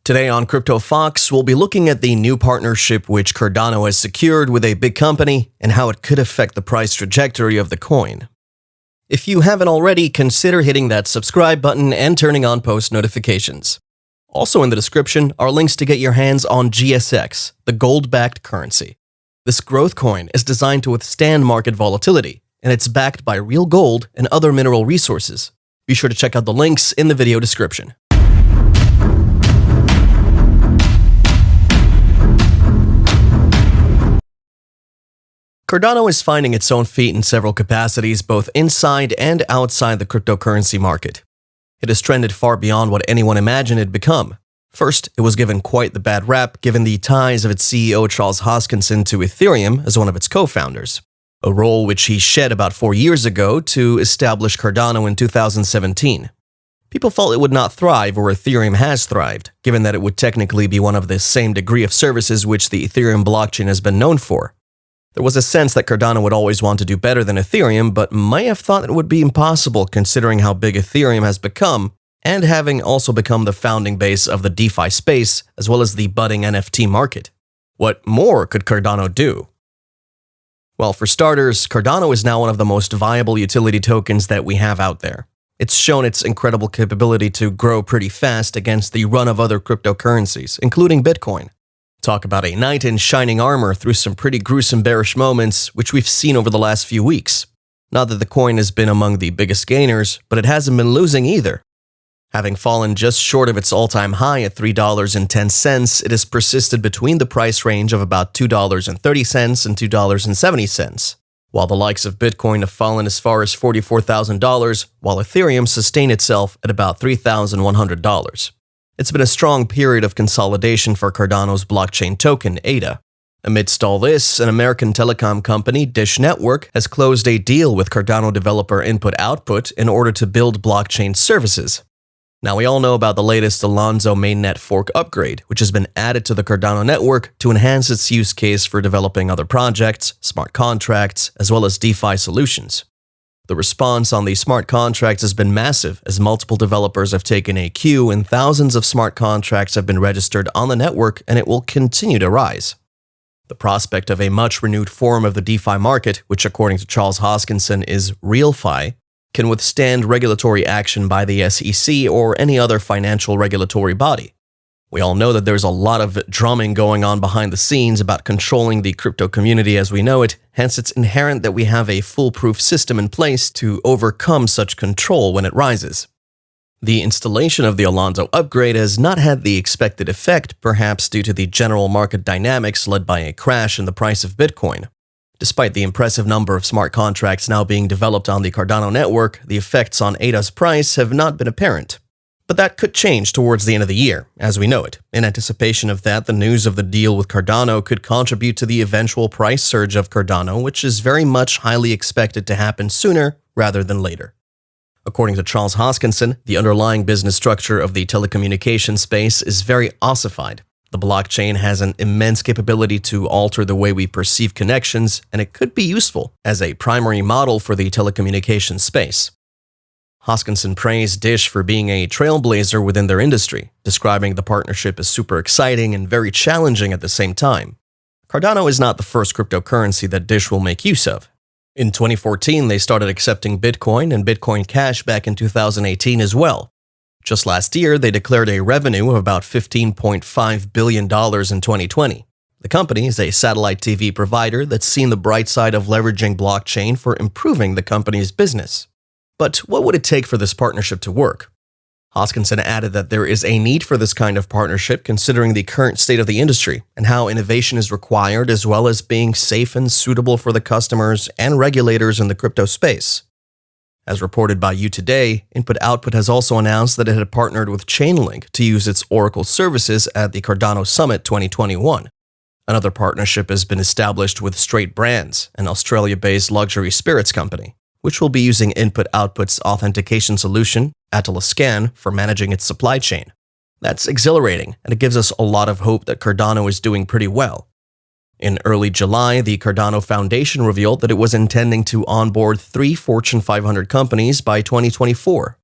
Today on Crypto Fox, we'll be looking at the new partnership which Cardano has secured with a big company and how it could affect the price trajectory of the coin. If you haven't already, consider hitting that subscribe button and turning on post notifications. Also in the description are links to get your hands on GSX, the gold-backed currency. This growth coin is designed to withstand market volatility, and it's backed by real gold and other mineral resources. Be sure to check out the links in the video description. Cardano is finding its own feet in several capacities, both inside and outside the cryptocurrency market. It has trended far beyond what anyone imagined it'd become. First, it was given quite the bad rap given the ties of its CEO Charles Hoskinson to Ethereum as one of its co-founders, a role which he shed about 4 years ago to establish Cardano in 2017. People felt it would not thrive where Ethereum has thrived, given that it would technically be one of the same degree of services which the Ethereum blockchain has been known for. There was a sense that Cardano would always want to do better than Ethereum, but might have thought it would be impossible considering how big Ethereum has become, and having also become the founding base of the DeFi space, as well as the budding NFT market. What more could Cardano do? Well, for starters, Cardano is now one of the most viable utility tokens that we have out there. It's shown its incredible capability to grow pretty fast against the run of other cryptocurrencies, including Bitcoin. Talk about a knight in shining armor through some pretty gruesome bearish moments, which we've seen over the last few weeks. Not that the coin has been among the biggest gainers, but it hasn't been losing either. Having fallen just short of its all-time high at $3.10, it has persisted between the price range of about $2.30 and $2.70, while the likes of Bitcoin have fallen as far as $44,000, while Ethereum sustained itself at about $3,100. It's been a strong period of consolidation for Cardano's blockchain token, ADA. Amidst all this, an American telecom company, Dish Network, has closed a deal with Cardano developer Input-Output in order to build blockchain services. Now, we all know about the latest Alonzo mainnet fork upgrade, which has been added to the Cardano network to enhance its use case for developing other projects, smart contracts, as well as DeFi solutions. The response on these smart contracts has been massive, as multiple developers have taken a queue and thousands of smart contracts have been registered on the network, and it will continue to rise. The prospect of a much renewed form of the DeFi market, which according to Charles Hoskinson is RealFi, can withstand regulatory action by the SEC or any other financial regulatory body. We all know that there's a lot of drumming going on behind the scenes about controlling the crypto community as we know it, hence it's inherent that we have a foolproof system in place to overcome such control when it rises. The installation of the Alonzo upgrade has not had the expected effect, perhaps due to the general market dynamics led by a crash in the price of Bitcoin. Despite the impressive number of smart contracts now being developed on the Cardano network, the effects on ADA's price have not been apparent. But that could change towards the end of the year, as we know it. In anticipation of that, the news of the deal with Cardano could contribute to the eventual price surge of Cardano, which is very much highly expected to happen sooner rather than later. According to Charles Hoskinson, the underlying business structure of the telecommunications space is very ossified. The blockchain has an immense capability to alter the way we perceive connections, and it could be useful as a primary model for the telecommunications space. Hoskinson praised Dish for being a trailblazer within their industry, describing the partnership as super exciting and very challenging at the same time. Cardano is not the first cryptocurrency that Dish will make use of. In 2014, they started accepting Bitcoin and Bitcoin Cash back in 2018 as well. Just last year, they declared a revenue of about $15.5 billion in 2020. The company is a satellite TV provider that's seen the bright side of leveraging blockchain for improving the company's business. But what would it take for this partnership to work? Hoskinson added that there is a need for this kind of partnership considering the current state of the industry and how innovation is required as well as being safe and suitable for the customers and regulators in the crypto space. As reported by You Today, Input-Output has also announced that it had partnered with Chainlink to use its Oracle services at the Cardano Summit 2021. Another partnership has been established with Straight Brands, an Australia-based luxury spirits company, which will be using Input-Output's authentication solution, Atlas Scan, for managing its supply chain. That's exhilarating, and it gives us a lot of hope that Cardano is doing pretty well. In early July, the Cardano Foundation revealed that it was intending to onboard 3 Fortune 500 companies by 2024.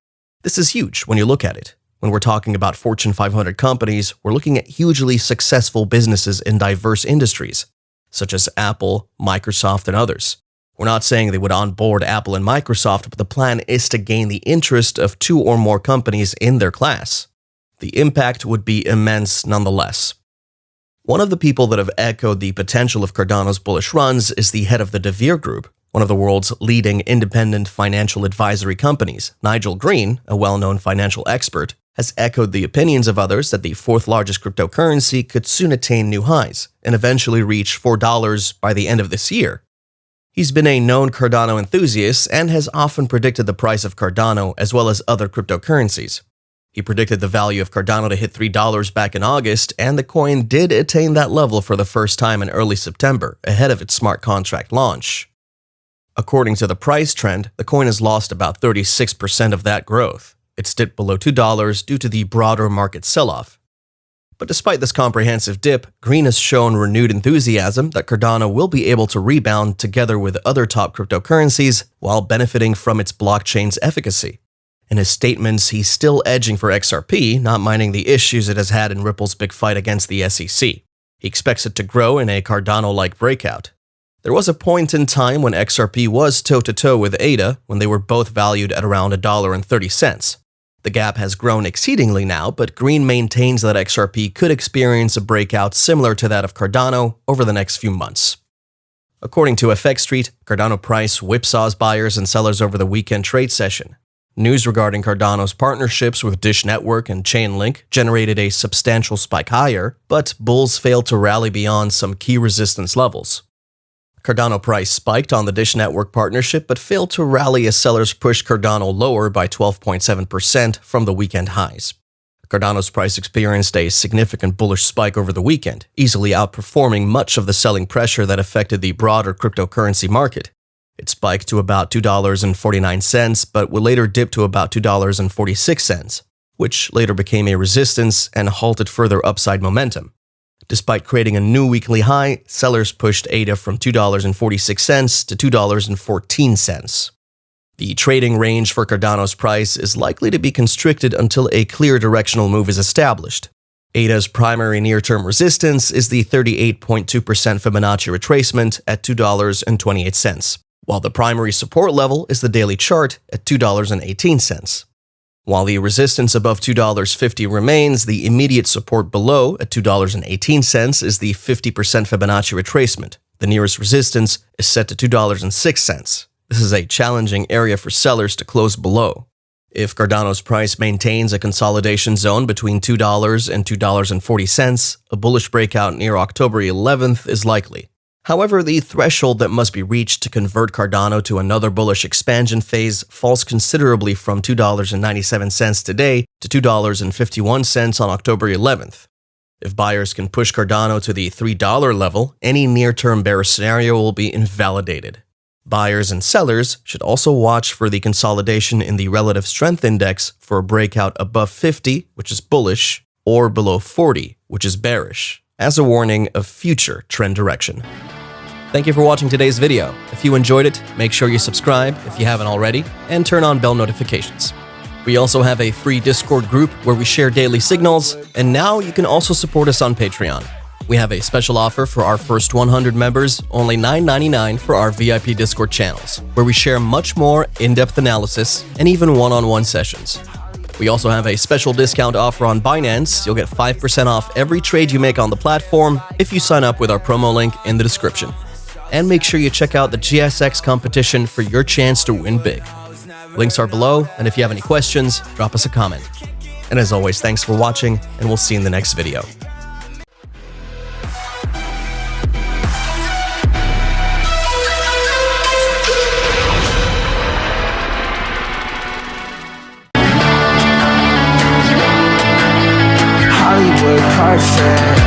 This is huge when you look at it. When we're talking about Fortune 500 companies, we're looking at hugely successful businesses in diverse industries, such as Apple, Microsoft, and others. We're not saying they would onboard Apple and Microsoft, but the plan is to gain the interest of 2 or more companies in their class. The impact would be immense nonetheless. One of the people that have echoed the potential of Cardano's bullish runs is the head of the De Beer Group, one of the world's leading independent financial advisory companies. Nigel Green, a well-known financial expert, has echoed the opinions of others that the 4th largest cryptocurrency could soon attain new highs and eventually reach $4 by the end of this year. He's been a known Cardano enthusiast and has often predicted the price of Cardano as well as other cryptocurrencies. He predicted the value of Cardano to hit $3 back in August, and the coin did attain that level for the first time in early September, ahead of its smart contract launch. According to the price trend, the coin has lost about 36% of that growth. It's dipped below $2 due to the broader market sell-off. But despite this comprehensive dip, Green has shown renewed enthusiasm that Cardano will be able to rebound together with other top cryptocurrencies while benefiting from its blockchain's efficacy. In his statements, he's still edging for XRP, not minding the issues it has had in Ripple's big fight against the SEC. He expects it to grow in a Cardano-like breakout. There was a point in time when XRP was toe-to-toe with ADA when they were both valued at around $1.30. The gap has grown exceedingly now, but Green maintains that XRP could experience a breakout similar to that of Cardano over the next few months. According to FX Street, Cardano price whipsaws buyers and sellers over the weekend trade session. News regarding Cardano's partnerships with Dish Network and Chainlink generated a substantial spike higher, but bulls failed to rally beyond some key resistance levels. Cardano price spiked on the Dish Network partnership but failed to rally as sellers pushed Cardano lower by 12.7% from the weekend highs. Cardano's price experienced a significant bullish spike over the weekend, easily outperforming much of the selling pressure that affected the broader cryptocurrency market. It spiked to about $2.49, but would later dip to about $2.46, which later became a resistance and halted further upside momentum. Despite creating a new weekly high, sellers pushed ADA from $2.46 to $2.14. The trading range for Cardano's price is likely to be constricted until a clear directional move is established. ADA's primary near-term resistance is the 38.2% Fibonacci retracement at $2.28, while the primary support level is the daily chart at $2.18. While the resistance above $2.50 remains, the immediate support below at $2.18 is the 50% Fibonacci retracement. The nearest resistance is set to $2.06. This is a challenging area for sellers to close below. If Cardano's price maintains a consolidation zone between $2 and $2.40, a bullish breakout near October 11th is likely. However, the threshold that must be reached to convert Cardano to another bullish expansion phase falls considerably from $2.97 today to $2.51 on October 11th. If buyers can push Cardano to the $3 level, any near-term bearish scenario will be invalidated. Buyers and sellers should also watch for the consolidation in the relative strength index for a breakout above 50, which is bullish, or below 40, which is bearish, as a warning of future trend direction. Thank you for watching today's video. If you enjoyed it, make sure you subscribe if you haven't already, and turn on bell notifications. We also have a free Discord group where we share daily signals, and now you can also support us on Patreon. We have a special offer for our first 100 members, only $9.99 for our VIP Discord channels, where we share much more in-depth analysis and even one-on-one sessions. We also have a special discount offer on Binance. You'll get 5% off every trade you make on the platform if you sign up with our promo link in the description. And make sure you check out the GSX competition for your chance to win big. Links are below, and if you have any questions, drop us a comment. And as always, thanks for watching, and we'll see you in the next video. Hollywood perfect.